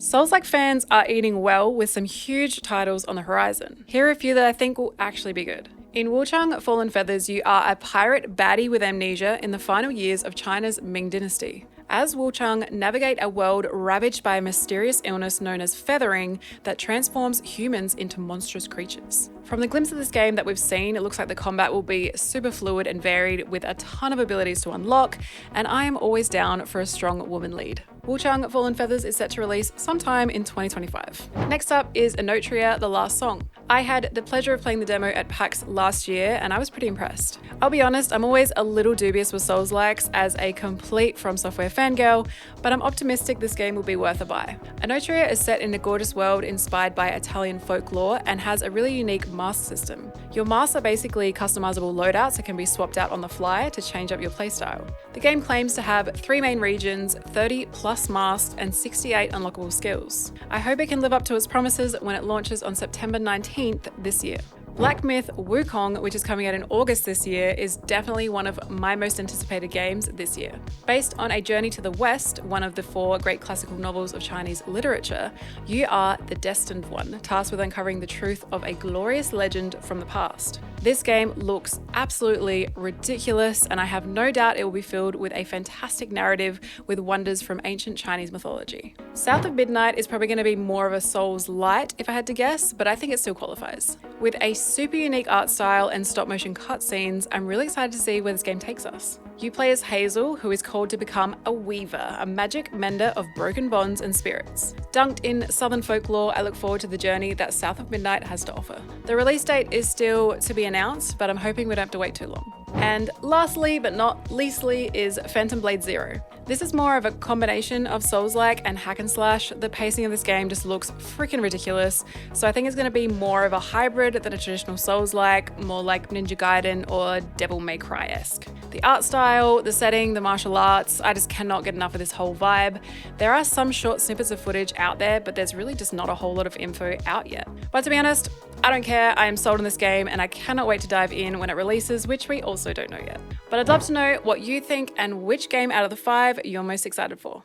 Souls-like fans are eating well with some huge titles on the horizon. Here are a few that I think will actually be good. In Wuchang, Fallen Feathers, you are a pirate baddie with amnesia in the final years of China's Ming Dynasty. As Wuchang navigate a world ravaged by a mysterious illness known as feathering that transforms humans into monstrous creatures. From the glimpse of this game that we've seen, it looks like the combat will be super fluid and varied with a ton of abilities to unlock, and I am always down for a strong woman lead. Wuchang Fallen Feathers is set to release sometime in 2025. Next up is Enotria, The Last Song. I had the pleasure of playing the demo at PAX last year and I was pretty impressed. I'll be honest, I'm always a little dubious with Soulslikes as a complete From Software fangirl, but I'm optimistic this game will be worth a buy. Enotria is set in a gorgeous world inspired by Italian folklore and has a really unique mask system. Your masks are basically customizable loadouts that can be swapped out on the fly to change up your playstyle. The game claims to have 3 main regions, 30 plus masks, and 68 unlockable skills. I hope it can live up to its promises when it launches on September 19th this year. Black Myth Wukong, which is coming out in August this year, is definitely one of my most anticipated games this year. Based on A Journey to the West, one of the 4 great classical novels of Chinese literature, you are the destined one, tasked with uncovering the truth of a glorious legend from the past. This game looks absolutely ridiculous, and I have no doubt it will be filled with a fantastic narrative with wonders from ancient Chinese mythology. South of Midnight is probably going to be more of a Souls light if I had to guess, but I think it still qualifies. With a super unique art style and stop motion cutscenes, I'm really excited to see where this game takes us. You play as Hazel, who is called to become a weaver, a magic mender of broken bonds and spirits. Dunked in southern folklore, I look forward to the journey that South of Midnight has to offer. The release date is still to be announced, but I'm hoping we don't have to wait too long. And lastly, but not leastly, is Phantom Blade Zero. This is more of a combination of Souls-like and hack and slash. The pacing of this game just looks freaking ridiculous, so I think it's going to be more of a hybrid than a traditional Souls-like, more like Ninja Gaiden or Devil May Cry-esque. The art style, the setting, the martial arts, I just cannot get enough of this whole vibe. There are some short snippets of footage out there, but there's really just not a whole lot of info out yet. But to be honest, I don't care, I am sold on this game and I cannot wait to dive in when it releases, which we also don't know yet. But I'd love to know what you think and which game out of the 5 you're most excited for.